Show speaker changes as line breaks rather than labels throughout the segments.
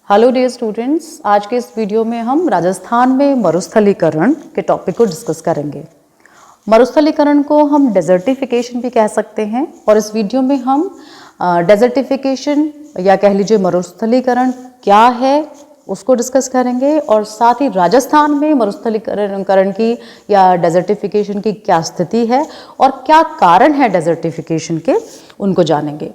Hello dear students, आज के इस वीडियो में हम राजस्थान में मरुस्थलीकरण के टॉपिक को डिस्कस करेंगे। मरुस्थलीकरण को हम डेजर्टिफिकेशन भी कह सकते हैं और इस वीडियो में हम डेजर्टिफिकेशन या कह लीजिए मरुस्थलीकरण क्या है उसको डिस्कस करेंगे और साथ ही राजस्थान में मरुस्थलीकरण की या डेजर्टिफिकेशन की क्या स्थिति है और क्या कारण है डेजर्टिफिकेशन के, उनको जानेंगे।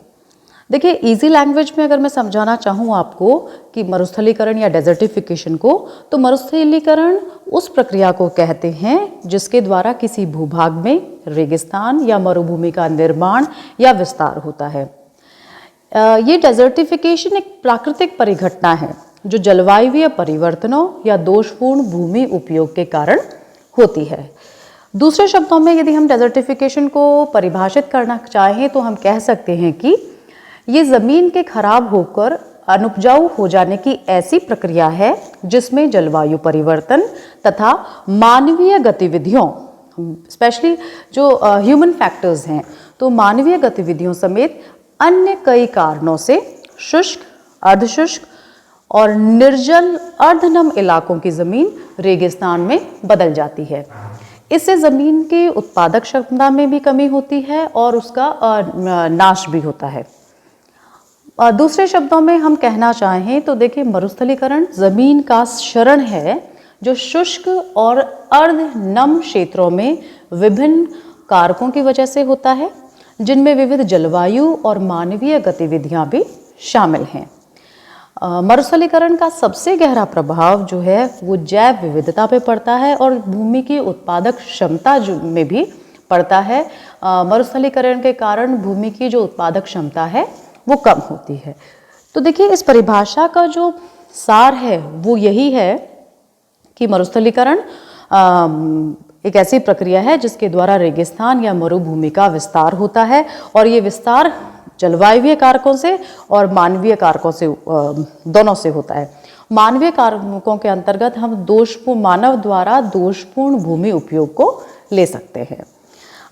देखिए, इजी लैंग्वेज में अगर मैं समझाना चाहूँ आपको कि मरुस्थलीकरण या डेजर्टिफिकेशन को, तो मरुस्थलीकरण उस प्रक्रिया को कहते हैं जिसके द्वारा किसी भूभाग में रेगिस्तान या मरुभूमि का निर्माण या विस्तार होता है। ये डेजर्टिफिकेशन एक प्राकृतिक परिघटना है जो जलवायुवीय परिवर्तनों या दोषपूर्ण भूमि उपयोग के कारण होती है। दूसरे शब्दों में यदि हम डेजर्टिफिकेशन को परिभाषित करना चाहें तो हम कह सकते हैं कि ये जमीन के खराब होकर अनुपजाऊ हो जाने की ऐसी प्रक्रिया है जिसमें जलवायु परिवर्तन तथा मानवीय गतिविधियों, स्पेशली जो ह्यूमन फैक्टर्स हैं, तो मानवीय गतिविधियों समेत अन्य कई कारणों से शुष्क, अर्धशुष्क और निर्जल अर्धनम इलाकों की जमीन रेगिस्तान में बदल जाती है। इससे जमीन की उत्पादक क्षमता में भी कमी होती है और उसका नाश भी होता है। दूसरे शब्दों में हम कहना चाहें तो देखिए, मरुस्थलीकरण जमीन का क्षरण है जो शुष्क और अर्धनम क्षेत्रों में विभिन्न कारकों की वजह से होता है, जिनमें विविध जलवायु और मानवीय गतिविधियां भी शामिल हैं। मरुस्थलीकरण का सबसे गहरा प्रभाव जो है वो जैव विविधता पे पड़ता है और भूमि की उत्पादक क्षमता में भी पड़ता है। मरुस्थलीकरण के कारण भूमि की जो उत्पादक क्षमता है वो कम होती है। तो देखिए, इस परिभाषा का जो सार है वो यही है कि मरुस्थलीकरण एक ऐसी प्रक्रिया है जिसके द्वारा रेगिस्तान या मरुभूमि का विस्तार होता है और ये विस्तार जलवायुवीय कारकों से और मानवीय कारकों से दोनों से होता है। मानवीय कारकों के अंतर्गत हम मानव द्वारा दोषपूर्ण भूमि उपयोग को ले सकते हैं।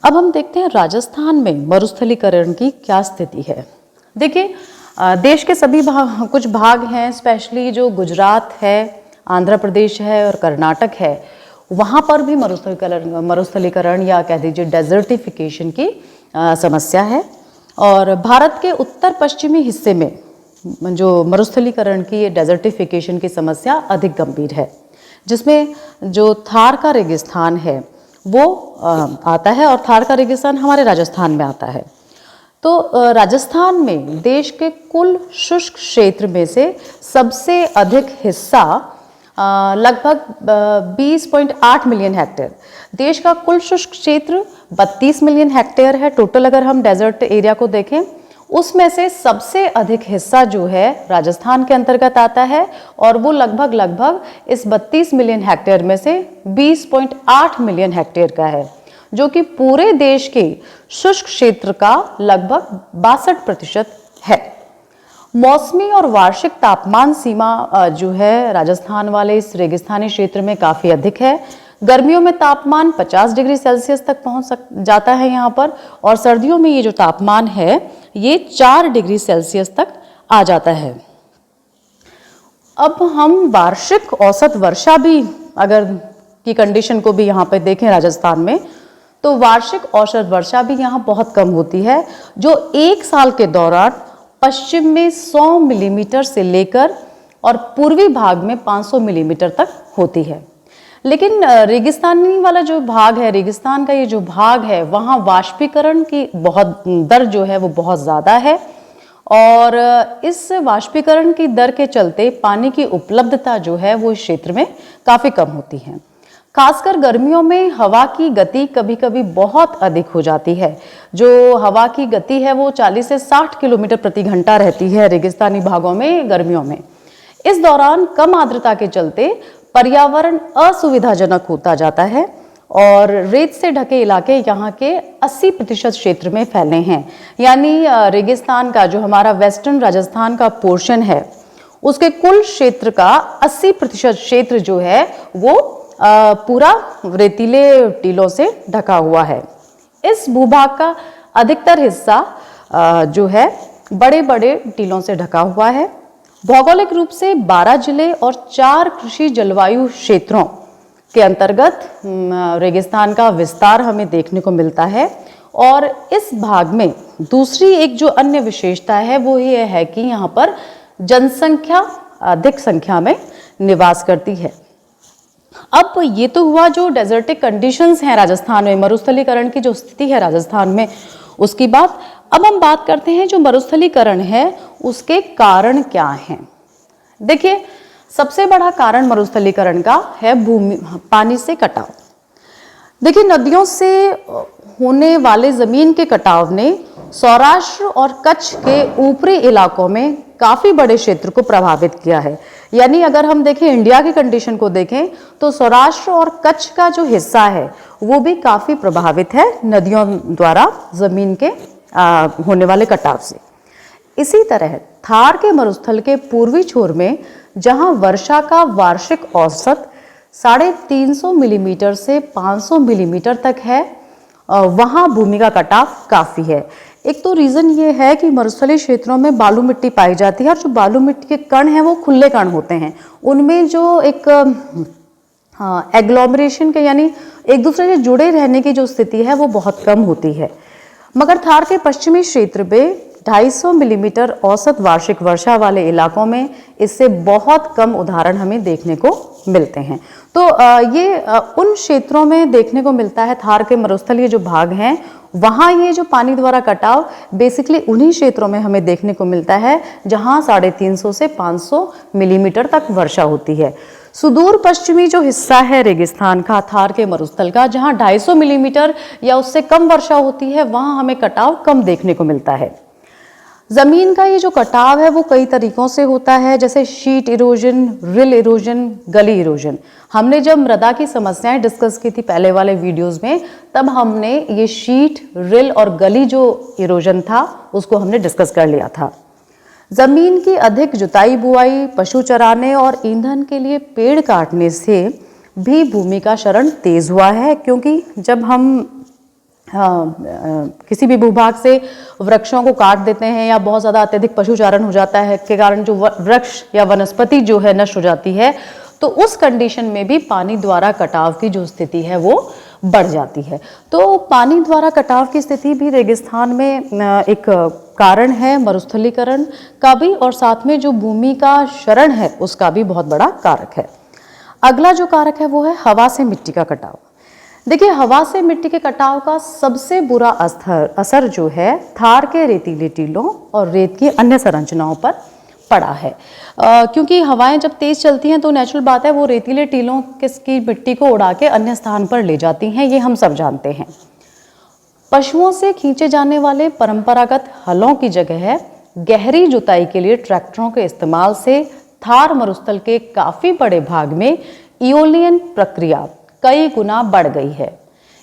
अब हम देखते हैं राजस्थान में मरुस्थलीकरण की क्या स्थिति है। देखिए, देश के सभी कुछ भाग हैं, स्पेशली जो गुजरात है, आंध्र प्रदेश है और कर्नाटक है, वहाँ पर भी मरुस्थलीकरण या कह दीजिए डेजर्टिफिकेशन की समस्या है। और भारत के उत्तर पश्चिमी हिस्से में जो मरुस्थलीकरण की डेजर्टिफिकेशन की समस्या अधिक गंभीर है, जिसमें जो थार का रेगिस्तान है वो आता है और थार का रेगिस्तान हमारे राजस्थान में आता है। तो राजस्थान में देश के कुल शुष्क क्षेत्र में से सबसे अधिक हिस्सा लगभग 20.8 मिलियन हेक्टेयर, देश का कुल शुष्क क्षेत्र 32 मिलियन हेक्टेयर है टोटल। अगर हम डेजर्ट एरिया को देखें, उसमें से सबसे अधिक हिस्सा जो है राजस्थान के अंतर्गत आता है और वो लगभग इस 32 मिलियन हेक्टेयर में से 20.8 मिलियन हेक्टेयर का है, जो कि पूरे देश के शुष्क क्षेत्र का लगभग 62% है। मौसमी और वार्षिक तापमान सीमा जो है राजस्थान वाले इस रेगिस्तानी क्षेत्र में काफ़ी अधिक है। गर्मियों में तापमान 50 डिग्री सेल्सियस तक पहुंच जाता है यहाँ पर, और सर्दियों में ये जो तापमान है ये 4 डिग्री सेल्सियस तक आ जाता है। अब हम वार्षिक औसत वर्षा भी अगर की कंडीशन को भी यहाँ पे देखें राजस्थान में, तो वार्षिक औसत वर्षा भी यहाँ बहुत कम होती है, जो एक साल के दौरान पश्चिम में 100 मिलीमीटर से लेकर और पूर्वी भाग में 500 मिलीमीटर तक होती है। लेकिन रेगिस्तानी वाला जो भाग है, रेगिस्तान का ये जो भाग है, वहाँ वाष्पीकरण की बहुत दर जो है वो बहुत ज़्यादा है और इस वाष्पीकरण की दर के चलते पानी की उपलब्धता जो है वो इस क्षेत्र में काफ़ी कम होती है। खासकर गर्मियों में हवा की गति कभी कभी बहुत अधिक हो जाती है। जो हवा की गति है वो 40 से 60 किलोमीटर प्रति घंटा रहती है रेगिस्तानी भागों में गर्मियों में। इस दौरान कम आर्द्रता के चलते पर्यावरण असुविधाजनक होता जाता है और रेत से ढके इलाके यहाँ के 80% क्षेत्र में फैले हैं। यानी रेगिस्तान का जो हमारा वेस्टर्न राजस्थान का पोर्शन है उसके कुल क्षेत्र का 80% क्षेत्र जो है वो पूरा रेतीले टीलों से ढका हुआ है। इस भूभाग का अधिकतर हिस्सा जो है बड़े बड़े टीलों से ढका हुआ है भौगोलिक रूप से 12 जिले और 4 कृषि जलवायु क्षेत्रों के अंतर्गत रेगिस्तान का विस्तार हमें देखने को मिलता है। और इस भाग में दूसरी एक जो अन्य विशेषता है वो ये है कि यहाँ पर जनसंख्या अधिक संख्या में निवास करती है। अब ये तो हुआ जो डेजर्टिक कंडीशंस हैं राजस्थान में, मरुस्थलीकरण की जो स्थिति है राजस्थान में, उसकी बात। अब हम बात करते हैं जो मरुस्थलीकरण है उसके कारण क्या हैं। देखिए, सबसे बड़ा कारण मरुस्थलीकरण का है पानी से कटाव। देखिए, नदियों से होने वाले जमीन के कटाव ने सौराष्ट्र और कच्छ के ऊपरी इलाकों में काफी बड़े क्षेत्र को प्रभावित किया है। यानी अगर हम देखें, इंडिया की कंडीशन को देखें तो सौराष्ट्र और कच्छ का जो हिस्सा है वो भी काफी प्रभावित है नदियों द्वारा जमीन के होने वाले कटाव से। इसी तरह थार के मरुस्थल के पूर्वी छोर में जहां वर्षा का वार्षिक औसत 350 मिलीमीटर से 500 मिलीमीटर तक है, वहां भूमि का कटाव काफी है। एक तो रीजन ये है कि मरुस्थलीय क्षेत्रों में बालू मिट्टी पाई जाती है और जो बालू मिट्टी के कण हैं वो खुले कण होते हैं। उनमें जो एक एग्लोमरेशन के यानी एक दूसरे से जुड़े रहने की जो स्थिति है वो बहुत कम होती है। मगर थार के पश्चिमी क्षेत्र में 250 मिलीमीटर औसत वार्षिक वर्षा वाले इलाकों में इससे बहुत कम उदाहरण हमें देखने को मिलते हैं। तो ये उन क्षेत्रों में देखने को मिलता है। थार के मरुस्थलीय जो भाग हैं वहाँ ये जो पानी द्वारा कटाव बेसिकली उन्हीं क्षेत्रों में हमें देखने को मिलता है जहाँ 350 से 500 मिलीमीटर तक वर्षा होती है। सुदूर पश्चिमी जो हिस्सा है रेगिस्तान का, थार के मरुस्थल का, जहाँ 250 मिलीमीटर या उससे कम वर्षा होती है, वहाँ हमें कटाव कम देखने को मिलता है। जमीन का ये जो कटाव है वो कई तरीकों से होता है, जैसे शीट इरोजन, रिल इरोजन, गली इरोजन। हमने जब मृदा की समस्याएं डिस्कस की थी पहले वाले वीडियोस में, तब हमने ये शीट, रिल और गली जो इरोजन था उसको हमने डिस्कस कर लिया था। जमीन की अधिक जुताई बुआई, पशु चराने और ईंधन के लिए पेड़ काटने से भी भूमि का क्षरण तेज हुआ है, क्योंकि जब हम किसी भी भूभाग से वृक्षों को काट देते हैं या बहुत ज़्यादा अत्यधिक पशुचारण हो जाता है के कारण जो वृक्ष या वनस्पति जो है नष्ट हो जाती है, तो उस कंडीशन में भी पानी द्वारा कटाव की जो स्थिति है वो बढ़ जाती है। तो पानी द्वारा कटाव की स्थिति भी रेगिस्तान में एक कारण है मरुस्थलीकरण का भी, और साथ में जो भूमि का क्षरण है उसका भी बहुत बड़ा कारक है। अगला जो कारक है वो है हवा से मिट्टी का कटाव। देखिए, हवा से मिट्टी के कटाव का सबसे बुरा असर जो है थार के रेतीले टीलों और रेत की अन्य संरचनाओं पर पड़ा है, क्योंकि हवाएं जब तेज चलती हैं तो नेचुरल बात है वो रेतीले टीलों की मिट्टी को उड़ा के अन्य स्थान पर ले जाती हैं, ये हम सब जानते हैं। पशुओं से खींचे जाने वाले परंपरागत हलों की जगह गहरी जुताई के लिए ट्रैक्टरों के इस्तेमाल से थार मरुस्थल के काफी बड़े भाग में इओलियन प्रक्रिया कई गुना बढ़ गई है।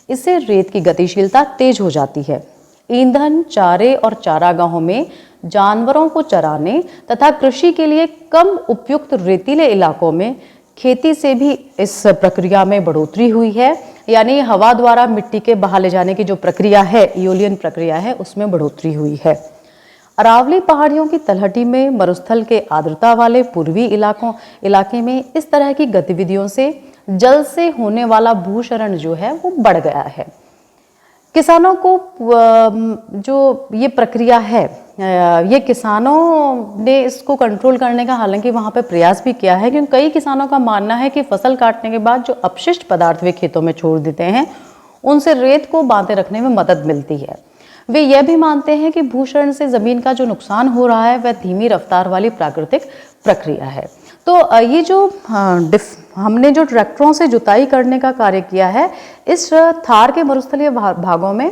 इससे रेत की गतिशीलता तेज हो जाती है। ईंधन, चारे और चारागाहों में जानवरों को चराने तथा कृषि के लिए कम उपयुक्त रेतीले इलाकों में खेती से भी इस प्रक्रिया में बढ़ोतरी हुई है। यानी हवा द्वारा मिट्टी के बहा ले जाने की जो प्रक्रिया है, इओलियन प्रक्रिया है, उसमें बढ़ोतरी हुई है। अरावली पहाड़ियों की तलहटी में मरुस्थल के आर्द्रता वाले पूर्वी इलाके में इस तरह की गतिविधियों से जल से होने वाला भूक्षरण जो है वो बढ़ गया है। किसानों को जो ये प्रक्रिया है, ये किसानों ने इसको कंट्रोल करने का हालांकि वहाँ पे प्रयास भी किया है, क्योंकि कई किसानों का मानना है कि फसल काटने के बाद जो अपशिष्ट पदार्थ वे खेतों में छोड़ देते हैं उनसे रेत को बांधे रखने में मदद मिलती है। वे यह भी मानते हैं कि भूक्षरण से जमीन का जो नुकसान हो रहा है वह धीमी रफ्तार वाली प्राकृतिक प्रक्रिया है। तो ये जो हमने जो ट्रैक्टरों से जुताई करने का कार्य किया है, इस थार के मरुस्थलीय भागों में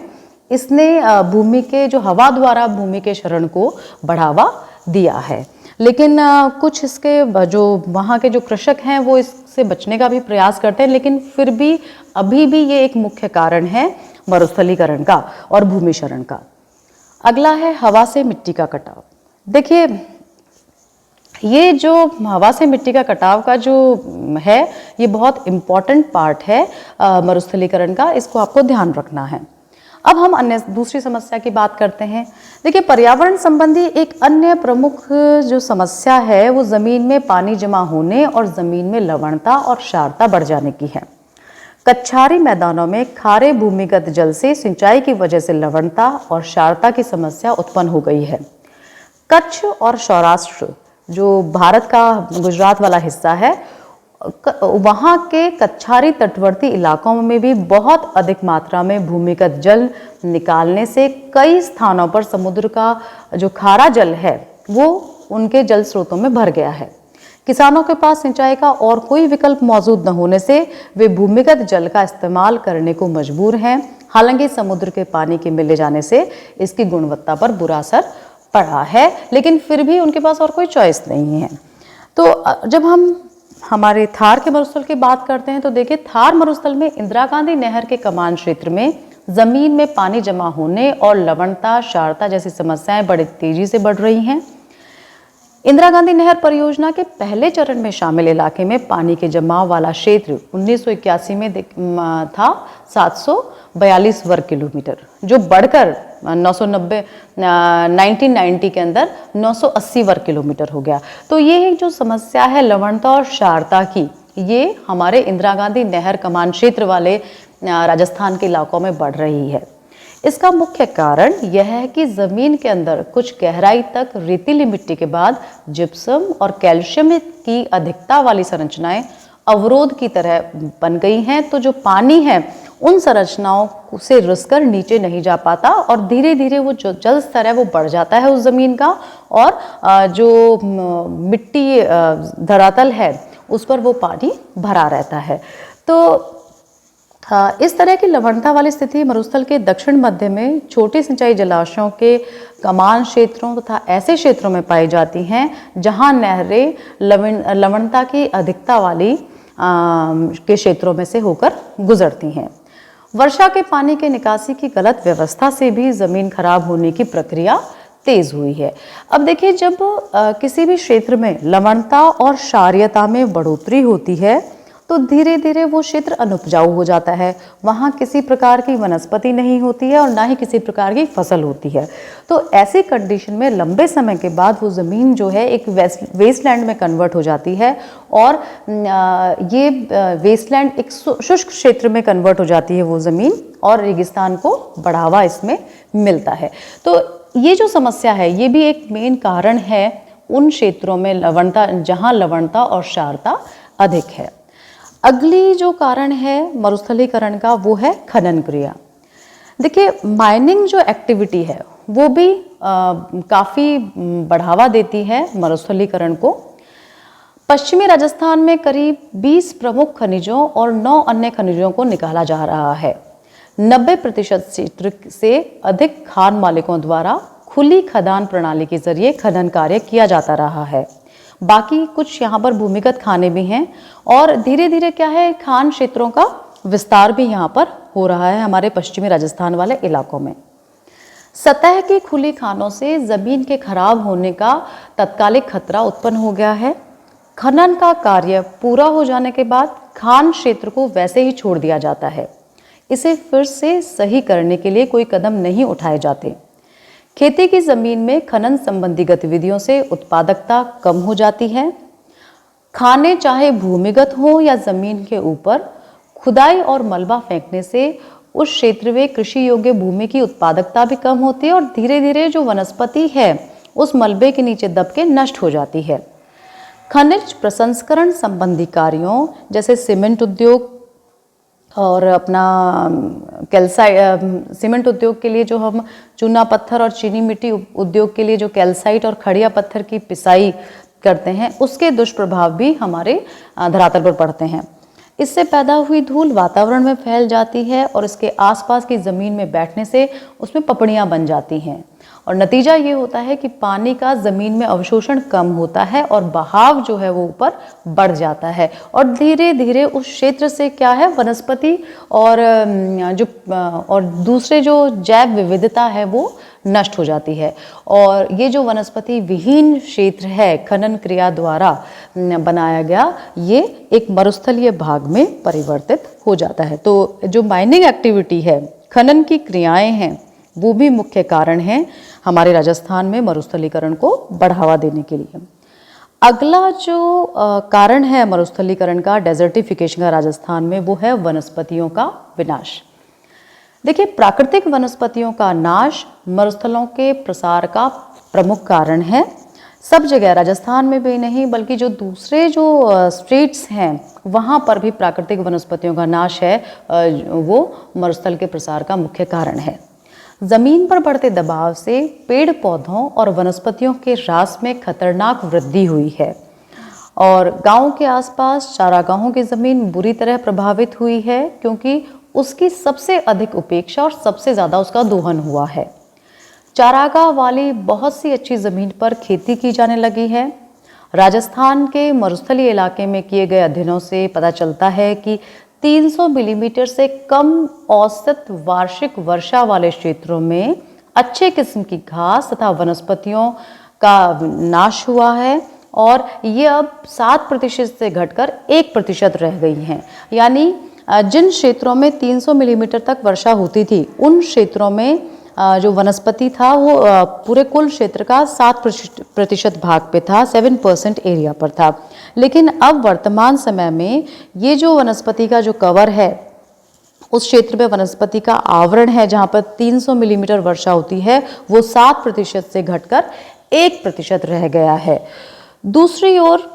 इसने भूमि के जो हवा द्वारा भूमि के क्षरण को बढ़ावा दिया है। लेकिन कुछ इसके जो वहाँ के जो कृषक हैं वो इससे बचने का भी प्रयास करते हैं, लेकिन फिर भी अभी भी ये एक मुख्य कारण है मरुस्थलीकरण का और भूमि क्षरण का। अगला है हवा से मिट्टी का कटाव। देखिए, ये जो हवा से मिट्टी का कटाव का जो है ये बहुत इम्पॉर्टेंट पार्ट है मरुस्थलीकरण का, इसको आपको ध्यान रखना है। अब हम अन्य दूसरी समस्या की बात करते हैं। देखिए, पर्यावरण संबंधी एक अन्य प्रमुख जो समस्या है वो जमीन में पानी जमा होने और जमीन में लवणता और क्षारता बढ़ जाने की है। कच्छारी मैदानों में खारे भूमिगत जल से सिंचाई की वजह से लवणता और क्षारता की समस्या उत्पन्न हो गई है। कच्छ और सौराष्ट्र, जो भारत का गुजरात वाला हिस्सा है, वहाँ के कच्छारी तटवर्ती इलाकों में भी बहुत अधिक मात्रा में भूमिगत जल निकालने से कई स्थानों पर समुद्र का जो खारा जल है वो उनके जल स्रोतों में भर गया है। किसानों के पास सिंचाई का और कोई विकल्प मौजूद न होने से वे भूमिगत जल का इस्तेमाल करने को मजबूर हैं। हालांकि समुद्र के पानी के मिले जाने से इसकी गुणवत्ता पर बुरा असर पड़ा है, लेकिन फिर भी उनके पास और कोई चॉइस नहीं है। तो जब हम हमारे थार के मरुस्थल की बात करते हैं तो देखिए, थार मरुस्थल में इंदिरा गांधी नहर के कमान क्षेत्र में जमीन में पानी जमा होने और लवणता, क्षारता जैसी समस्याएं बड़ी तेजी से बढ़ रही हैं। इंदिरा गांधी नहर परियोजना के पहले चरण में शामिल इलाके में पानी के जमाव वाला क्षेत्र 1981 में था 742 वर्ग किलोमीटर, जो बढ़कर 1990 के अंदर 980 वर्ग किलोमीटर हो गया। तो ये एक जो समस्या है लवणता और क्षारता की, ये हमारे इंदिरा गांधी नहर कमान क्षेत्र वाले राजस्थान के इलाकों में बढ़ रही है। इसका मुख्य कारण यह है कि जमीन के अंदर कुछ गहराई तक रेतीली मिट्टी के बाद जिप्सम और कैल्शियम की अधिकता वाली संरचनाएं अवरोध की तरह बन गई हैं। तो जो पानी है उन संरचनाओं से रिसकर नीचे नहीं जा पाता और धीरे धीरे वो जो जल स्तर है वो बढ़ जाता है उस जमीन का, और जो मिट्टी धरातल है उस पर वो पानी भरा रहता है। तो इस तरह की लवणता वाली स्थिति मरुस्थल के दक्षिण मध्य में छोटे सिंचाई जलाशयों के कमान क्षेत्रों तथा ऐसे क्षेत्रों में पाई जाती हैं जहां नहरें लवणता की अधिकता वाली के क्षेत्रों में से होकर गुजरती हैं। वर्षा के पानी के निकासी की गलत व्यवस्था से भी जमीन खराब होने की प्रक्रिया तेज हुई है। अब देखिए, जब किसी भी क्षेत्र में लवणता और क्षारीयता में बढ़ोतरी होती है तो धीरे धीरे वो क्षेत्र अनुपजाऊ हो जाता है। वहाँ किसी प्रकार की वनस्पति नहीं होती है और ना ही किसी प्रकार की फसल होती है। तो ऐसी कंडीशन में लंबे समय के बाद वो ज़मीन जो है एक वेस्टलैंड में कन्वर्ट हो जाती है और ये वेस्टलैंड एक शुष्क क्षेत्र में कन्वर्ट हो जाती है वो ज़मीन, और रेगिस्तान को बढ़ावा इसमें मिलता है। तो ये जो समस्या है ये भी एक मेन कारण है उन क्षेत्रों में लवणता, जहाँ लवणता और क्षारता अधिक है। अगली जो कारण है मरुस्थलीकरण का वो है खनन क्रिया। देखिए, माइनिंग जो एक्टिविटी है वो भी काफ़ी बढ़ावा देती है मरुस्थलीकरण को। पश्चिमी राजस्थान में करीब 20 प्रमुख खनिजों और 9 अन्य खनिजों को निकाला जा रहा है। 90% क्षेत्र से अधिक खान मालिकों द्वारा खुली खदान प्रणाली के जरिए खनन कार्य किया जाता रहा है। बाकी कुछ यहाँ पर भूमिगत खाने भी हैं और धीरे धीरे क्या है, खान क्षेत्रों का विस्तार भी यहाँ पर हो रहा है हमारे पश्चिमी राजस्थान वाले इलाकों में। सतह की खुली खानों से जमीन के खराब होने का तत्कालिक खतरा उत्पन्न हो गया है। खनन का कार्य पूरा हो जाने के बाद खान क्षेत्र को वैसे ही छोड़ दिया जाता है। इसे फिर से सही करने के लिए कोई कदम नहीं उठाए जाते। खेती की जमीन में खनन संबंधी गतिविधियों से उत्पादकता कम हो जाती है। खाने चाहे भूमिगत हो या जमीन के ऊपर, खुदाई और मलबा फेंकने से उस क्षेत्र में कृषि योग्य भूमि की उत्पादकता भी कम होती है और धीरे धीरे जो वनस्पति है उस मलबे के नीचे दब के नष्ट हो जाती है। खनिज प्रसंस्करण संबंधी कार्यों जैसे सीमेंट उद्योग और अपना सीमेंट उद्योग के लिए जो हम चूना पत्थर और चीनी मिट्टी उद्योग के लिए जो कैल्साइट और खड़िया पत्थर की पिसाई करते हैं, उसके दुष्प्रभाव भी हमारे धरातल पर पड़ते हैं। इससे पैदा हुई धूल वातावरण में फैल जाती है और इसके आसपास की ज़मीन में बैठने से उसमें पपड़ियाँ बन जाती हैं और नतीजा ये होता है कि पानी का ज़मीन में अवशोषण कम होता है और बहाव जो है वो ऊपर बढ़ जाता है और धीरे धीरे उस क्षेत्र से क्या है, वनस्पति और दूसरे जो जैव विविधता है वो नष्ट हो जाती है और ये जो वनस्पति विहीन क्षेत्र है खनन क्रिया द्वारा बनाया गया, ये एक मरुस्थलीय भाग में परिवर्तित हो जाता है। तो जो माइनिंग एक्टिविटी है, खनन की क्रियाएं हैं, वो भी मुख्य कारण है हमारे राजस्थान में मरुस्थलीकरण को बढ़ावा देने के लिए। अगला जो कारण है मरुस्थलीकरण का, डेजर्टिफिकेशन का राजस्थान में, वो है वनस्पतियों का विनाश। देखिए, प्राकृतिक वनस्पतियों का नाश मरुस्थलों के प्रसार का प्रमुख कारण है। सब जगह, राजस्थान में भी नहीं बल्कि जो दूसरे जो स्टेट्स हैं वहाँ पर भी प्राकृतिक वनस्पतियों का नाश है, वो मरुस्थल के प्रसार का मुख्य कारण है। जमीन पर बढ़ते दबाव से पेड़ पौधों और वनस्पतियों के ह्रास में खतरनाक वृद्धि हुई है और गांव के आसपास चारागाहों की जमीन बुरी तरह प्रभावित हुई है, क्योंकि उसकी सबसे अधिक उपेक्षा और सबसे ज़्यादा उसका दोहन हुआ है। चारागाह वाली बहुत सी अच्छी ज़मीन पर खेती की जाने लगी है। राजस्थान के मरुस्थलीय इलाके में किए गए अध्ययनों से पता चलता है कि 300 मिलीमीटर से कम औसत वार्षिक वर्षा वाले क्षेत्रों में अच्छे किस्म की घास तथा वनस्पतियों का नाश हुआ है और ये अब 7% से घटकर 1% रह गई हैं। यानी जिन क्षेत्रों में 300 मिलीमीटर तक वर्षा होती थी, उन क्षेत्रों में जो वनस्पति था वो पूरे कुल क्षेत्र का 7% भाग पे था, 7% एरिया पर था। लेकिन अब वर्तमान समय में ये जो वनस्पति का जो कवर है, उस क्षेत्र में वनस्पति का आवरण है जहाँ पर 300 मिलीमीटर वर्षा होती है, वो 7% से घटकर 1% रह गया है। दूसरी ओर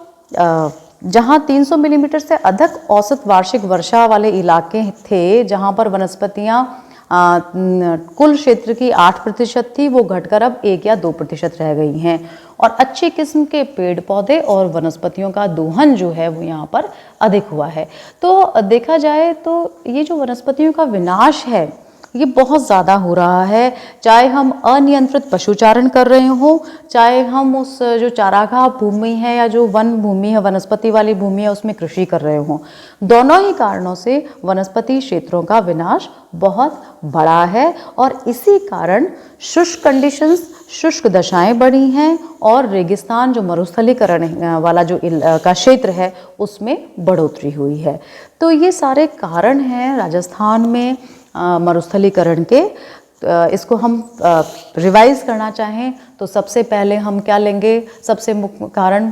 जहाँ 300 मिलीमीटर से अधिक औसत वार्षिक वर्षा वाले इलाके थे, जहाँ पर वनस्पतियाँ कुल क्षेत्र की 8% थी, वो घटकर अब 1 या 2% रह गई हैं और अच्छी किस्म के पेड़ पौधे और वनस्पतियों का दोहन जो है वो यहाँ पर अधिक हुआ है। तो देखा जाए तो ये जो वनस्पतियों का विनाश है ये बहुत ज़्यादा हो रहा है, चाहे हम अनियंत्रित पशुचारण कर रहे हों, चाहे हम उस जो चारागाह भूमि है या जो वन भूमि है, वनस्पति वाली भूमि है, उसमें कृषि कर रहे हों। दोनों ही कारणों से वनस्पति क्षेत्रों का विनाश बहुत बड़ा है और इसी कारण शुष्क कंडीशंस, शुष्क दशाएं बढ़ी हैं और रेगिस्तान जो मरुस्थलीकरण वाला जो का क्षेत्र है उसमें बढ़ोतरी हुई है। तो ये सारे कारण हैं राजस्थान में मरुस्थलीकरण के। इसको हम रिवाइज करना चाहें तो सबसे पहले हम क्या लेंगे? सबसे मुख्य कारण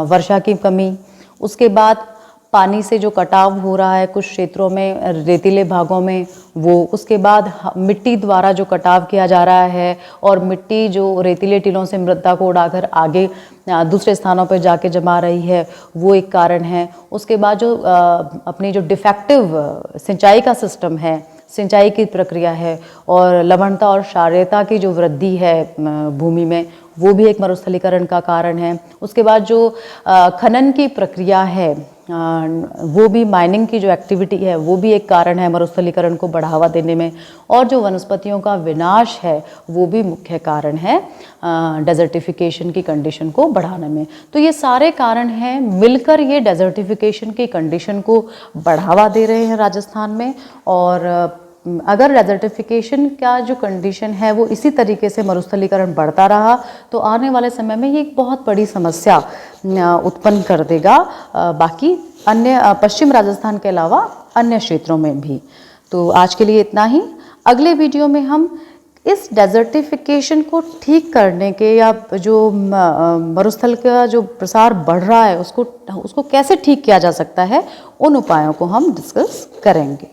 वर्षा की कमी, उसके बाद पानी से जो कटाव हो रहा है कुछ क्षेत्रों में, रेतीले भागों में, वो, उसके बाद मिट्टी द्वारा जो कटाव किया जा रहा है और मिट्टी जो रेतीले टीलों से मृदा को उड़ाकर आगे दूसरे स्थानों पर जाके जमा रही है, वो एक कारण है। उसके बाद जो अपनी जो डिफेक्टिव सिंचाई का सिस्टम है, सिंचाई की प्रक्रिया है और लवणता और क्षारीयता की जो वृद्धि है भूमि में, वो भी एक मरुस्थलीकरण का कारण है। उसके बाद जो खनन की प्रक्रिया है, वो भी माइनिंग की जो एक्टिविटी है, वो भी एक कारण है मरुस्थलीकरण को बढ़ावा देने में। और जो वनस्पतियों का विनाश है वो भी मुख्य कारण है डेजर्टिफिकेशन की कंडीशन को बढ़ाने में। तो ये सारे कारण हैं, मिलकर ये डेजर्टिफिकेशन की कंडीशन को बढ़ावा दे रहे हैं राजस्थान में। और अगर डेजर्टिफिकेशन का जो कंडीशन है वो इसी तरीके से मरुस्थलीकरण बढ़ता रहा तो आने वाले समय में ये एक बहुत बड़ी समस्या उत्पन्न कर देगा, बाकी अन्य पश्चिम राजस्थान के अलावा अन्य क्षेत्रों में भी। तो आज के लिए इतना ही। अगले वीडियो में हम इस डेजर्टिफिकेशन को ठीक करने के या जो मरुस्थल का जो प्रसार बढ़ रहा है उसको कैसे ठीक किया जा सकता है, उन उपायों को हम डिस्कस करेंगे।